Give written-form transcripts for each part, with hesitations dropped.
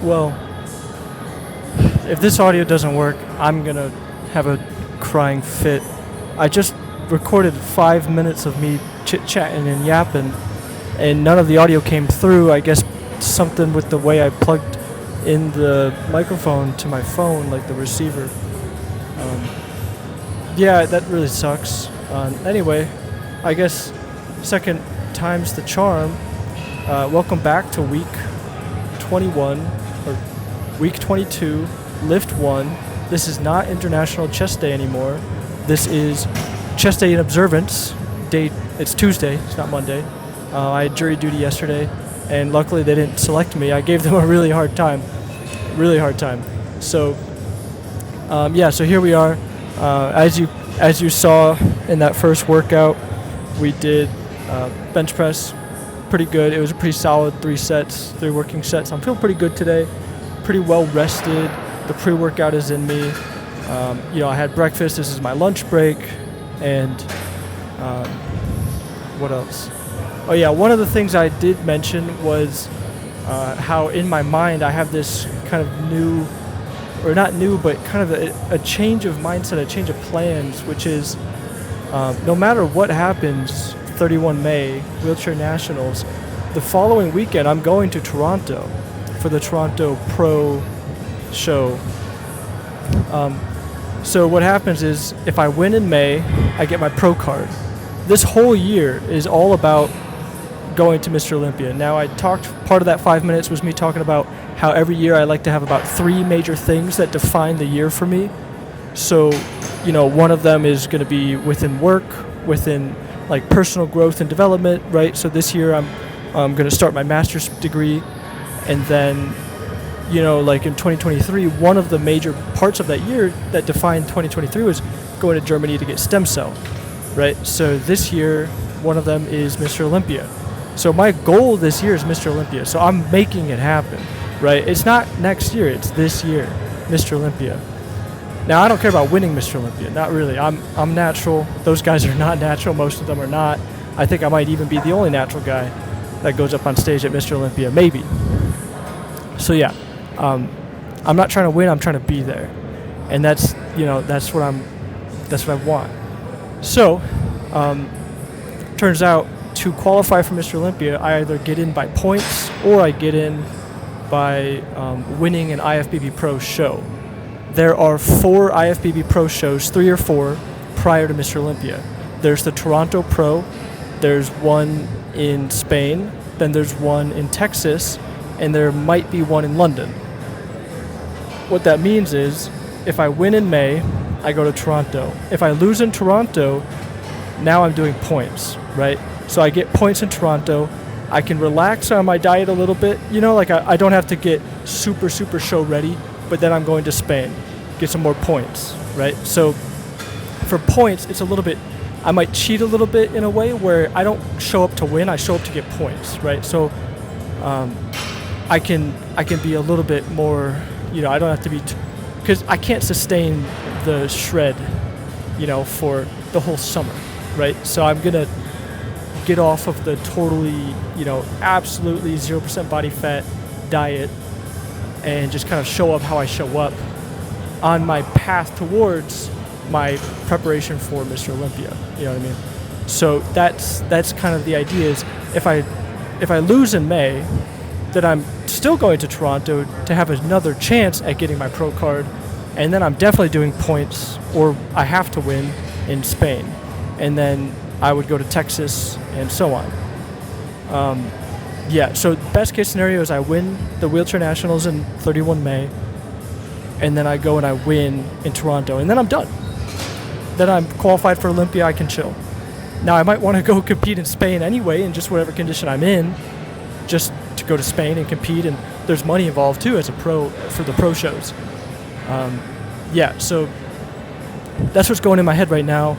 Well, if this audio doesn't work, I'm going to have a crying fit. I just recorded 5 minutes of me chit-chatting and yapping, and none of the audio came through. I guess something with the way I plugged in the microphone to my phone, like the receiver. Yeah, that really sucks. Anyway, I guess second time's the charm. Welcome back to week 21, or week 22, lift 1. This is not International Chest Day anymore. This is Chest Day in Observance Day. It's Tuesday, it's not Monday. I had jury duty yesterday, and luckily they didn't select me. I gave them a really hard time. So, so here we are. As you saw in that first workout, we did bench press, pretty good. It was a pretty solid 3 working sets. I'm feeling pretty good today, pretty well rested. The pre-workout is in me. I had breakfast. This is my lunch break, and what else? Oh yeah, one of the things I did mention was how in my mind I have this kind of new, or not new, but kind of a change of mindset, a change of plans, which is no matter what happens, 31 May, Wheelchair Nationals, the following weekend I'm going to Toronto for the Toronto Pro show. So what happens is if I win in May, I get my pro card. This whole year is all about going to Mr. Olympia. Now part of that 5 minutes was me talking about how every year I like to have about 3 major things that define the year for me. So, one of them is going to be within work, within like personal growth and development, right? So this year I'm going to start my master's degree, and then, like in 2023, one of the major parts of that year that defined 2023 was going to Germany to get stem cell, right? So this year, one of them is Mr. Olympia. So my goal this year is Mr. Olympia. So I'm making it happen, right? It's not next year, it's this year, Mr. Olympia. Now, I don't care about winning Mr. Olympia, not really. I'm natural. Those guys are not natural. Most of them are not. I think I might even be the only natural guy that goes up on stage at Mr. Olympia, maybe. So yeah, I'm not trying to win, I'm trying to be there. And that's what I want. So, turns out, to qualify for Mr. Olympia, I either get in by points or I get in by winning an IFBB Pro show. There are 4 IFBB Pro shows, 3 or 4, prior to Mr. Olympia. There's the Toronto Pro, there's one in Spain, then there's one in Texas, and there might be one in London. What that means is, if I win in May, I go to Toronto. If I lose in Toronto, now I'm doing points, right? So I get points in Toronto. I can relax on my diet a little bit. I don't have to get super, super show ready, but then I'm going to Spain, get some more points, right? So for points, it's a little bit, I might cheat a little bit in a way where I don't show up to win, I show up to get points, right? So I can be a little bit more, I don't have to be, because I can't sustain the shred, for the whole summer, right? So I'm going to get off of the totally, absolutely 0% body fat diet and just kind of show up how I show up on my path towards my preparation for Mr. Olympia. You know what I mean? So that's kind of the idea is if I lose in May, then I'm still going to Toronto to have another chance at getting my pro card, and then I'm definitely doing points, or I have to win in Spain, and then I would go to Texas and so on. So best case scenario is I win the Wheelchair Nationals in 31 May, and then I go and I win in Toronto, and then I'm done. Then I'm qualified for Olympia, I can chill. Now I might want to go compete in Spain anyway, in just whatever condition I'm in, just to go to Spain and compete, and there's money involved too as a pro for the pro shows. So that's what's going in my head right now.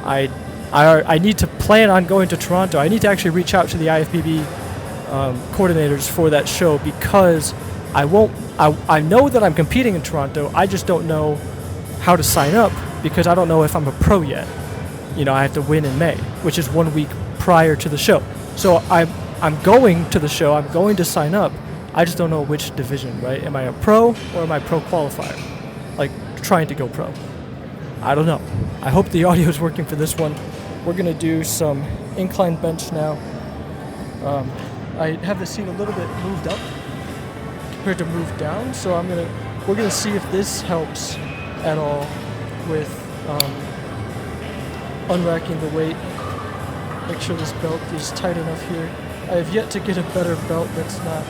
I need to plan on going to Toronto. I need to actually reach out to the IFBB coordinators for that show, because I know that I'm competing in Toronto. I just don't know how to sign up, because I don't know if I'm a pro yet. I have to win in May, which is 1 week prior to the show. So I'm going to the show. I'm going to sign up I just don't know which division, right? Am I a pro or am I pro qualifier? Like trying to go pro. I don't know. I hope the audio is working for this one. We're gonna do some incline bench now. I have the seat a little bit moved up compared to moved down, so we're gonna see if this helps at all with unracking the weight. Make sure this belt is tight enough here. I have yet to get a better belt that's not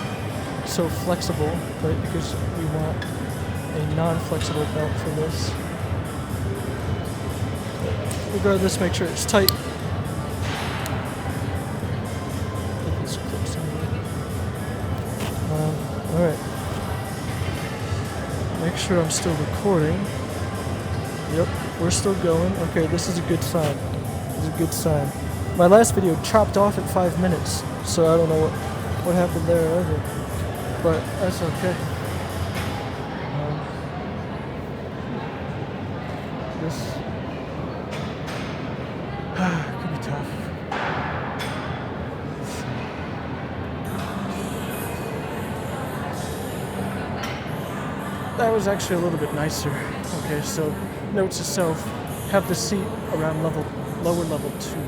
so flexible, right? Because we want a non-flexible belt for this. Regardless, make sure it's tight. Get these clips in there. Alright. Make sure I'm still recording. Yep, we're still going. Okay, this is a good sign. This is a good sign. My last video chopped off at 5 minutes, so I don't know what happened there either. But that's okay. This could be tough. That was actually a little bit nicer. Okay, so notes to self, have the seat around lower level 2.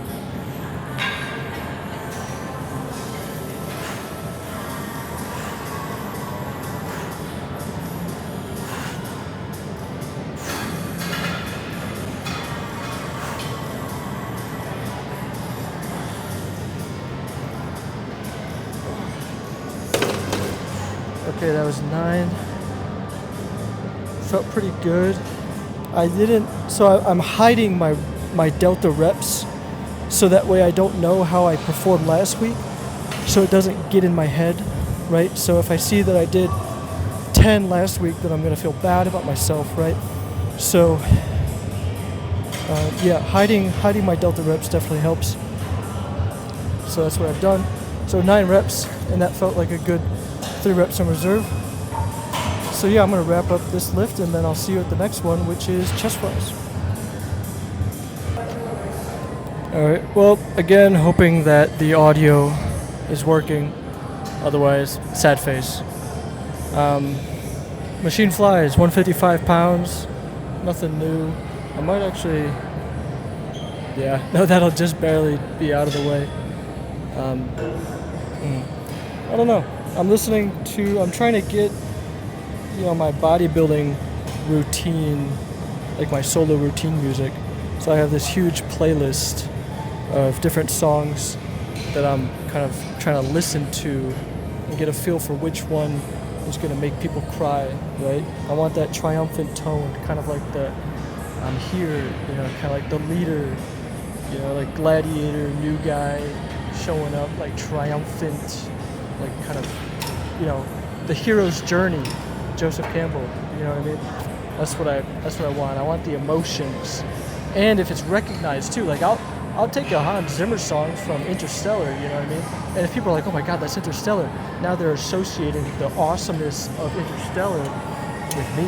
Okay, that was 9. Felt pretty good. I'm hiding my delta reps so that way I don't know how I performed last week, so it doesn't get in my head, right? So if I see that I did 10 last week, then I'm gonna feel bad about myself, right? So yeah, hiding my delta reps definitely helps. So that's what I've done. So 9 reps, and that felt like a good 3 reps in reserve. So yeah, I'm gonna wrap up this lift and then I'll see you at the next one, which is chest flies. Alright, well, again, hoping that the audio is working. Otherwise, sad face. Machine flies, 155 pounds, nothing new. I might actually, yeah, no, that'll just barely be out of the way. I don't know. I'm trying to get, my bodybuilding routine, like my solo routine music. So I have this huge playlist of different songs that I'm kind of trying to listen to and get a feel for which one is going to make people cry, right? I want that triumphant tone, kind of like the I'm here, kind of like the leader, like gladiator, new guy showing up, like triumphant, like kind of, the hero's journey, Joseph Campbell, you know what I mean? That's what I want. I want the emotions, and if it's recognized too, like I'll take a Hans Zimmer song from Interstellar, you know what I mean? And if people are like, oh my God, that's Interstellar, now they're associating the awesomeness of Interstellar with me,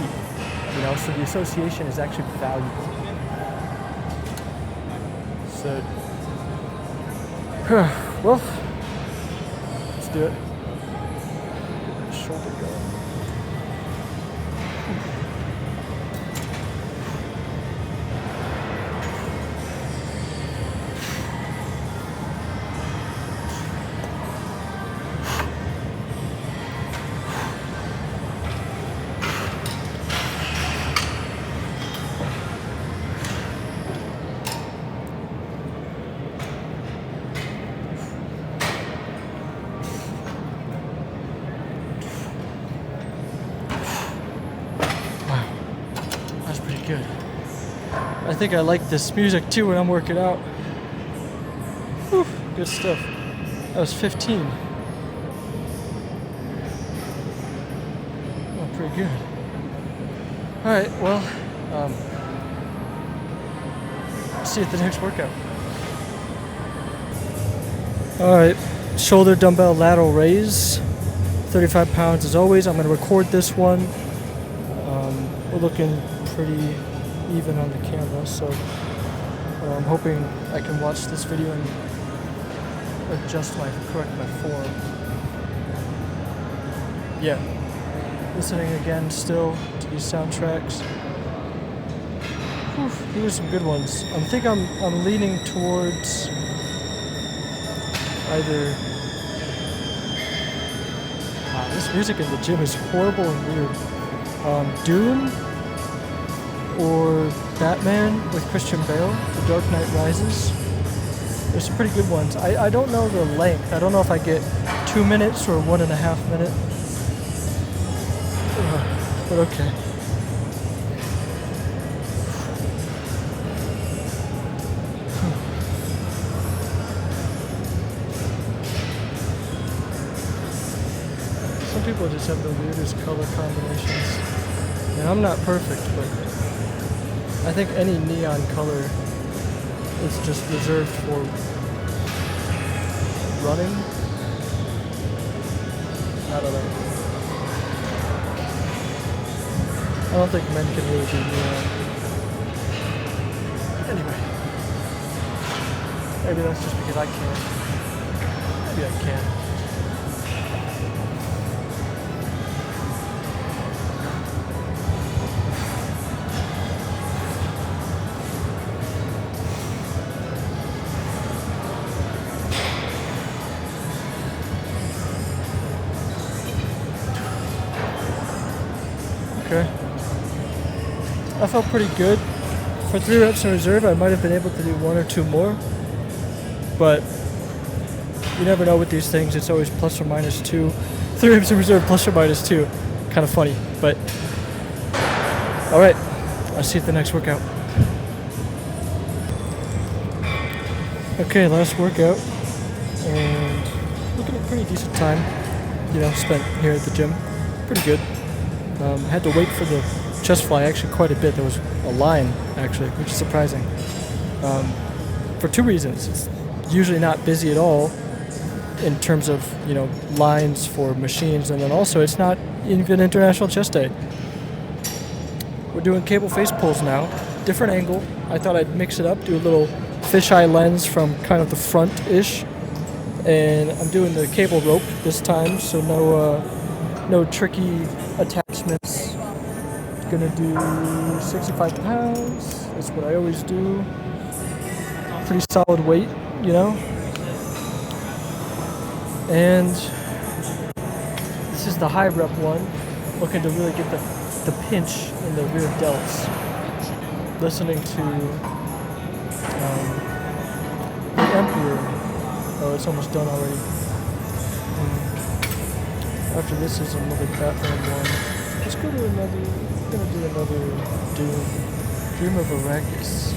so the association is actually valuable. So, well, let's do it. Shoulder go. Good. I think I like this music too when I'm working out. Whew, good stuff. That was 15. Oh, pretty good. Alright, well, see you at the next workout. Alright, shoulder dumbbell lateral raise. 35 pounds as always. I'm going to record this one. We're looking pretty even on the camera, so I'm hoping I can watch this video and correct my form. yeah, listening again still to these soundtracks. Whew, these are some good ones. I think I'm leaning towards either. This music in the gym is horrible and weird. Dune or Batman with Christian Bale, The Dark Knight Rises. There's some pretty good ones. I don't know the length. I don't know if I get 2 minutes or 1.5 minutes. But okay. Some people just have the weirdest color combinations. And I'm not perfect, but I think any neon color is just reserved for running. I don't know. I don't think men can really do neon. Anyway. Maybe that's just because I can't. Maybe I can. Okay. I felt pretty good. For 3 reps in reserve, I might have been able to do 1 or 2 more. But you never know with these things. It's always plus or minus 2. 3 reps in reserve, plus or minus 2. Kind of funny, but all right. I'll see you at the next workout. Okay, last workout, and looking at a pretty decent time. Spent here at the gym. Pretty good. Had to wait for the chest fly actually quite a bit. There was a line actually, which is surprising. For 2 reasons. It's usually not busy at all in terms of lines for machines, and then also it's not even International Chest Day. We're doing cable face pulls now, different angle. I thought I'd mix it up, do a little fisheye lens from kind of the front-ish, and I'm doing the cable rope this time, so no tricky attachments. Gonna do 65 pounds. That's what I always do. Pretty solid weight, And this is the high rep one. Looking to really get the pinch in the rear delts. Listening to the Emperor. Oh, it's almost done already. After this is another Batman one. Let's go to another. I'm gonna do another Dream of Arrakis.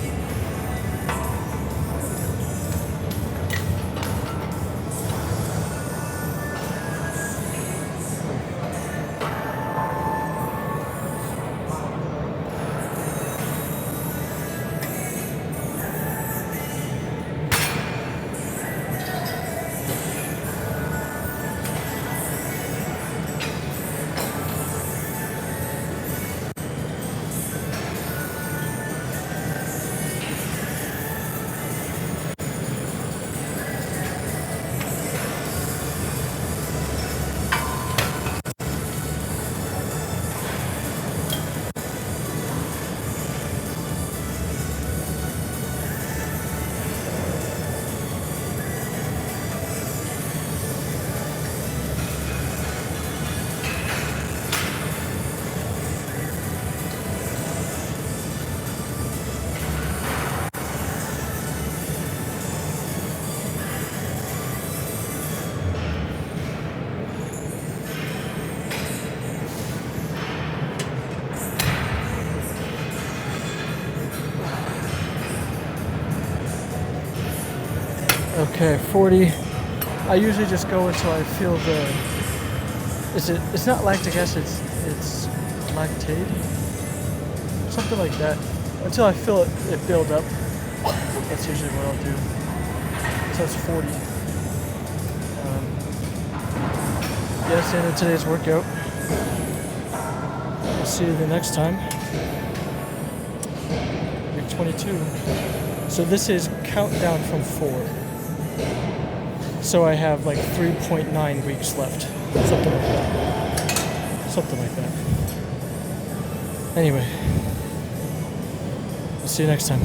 Okay, 40. I usually just go until I feel it's not lactic acid, it's lactate. Something like that. Until I feel it build up. That's usually what I'll do. So that's 40. That's the end of today's workout. I'll see you the next time. Week 22. So this is countdown from 4. So I have like 3.9 weeks left, something like that. Something like that. Anyway, I'll see you next time.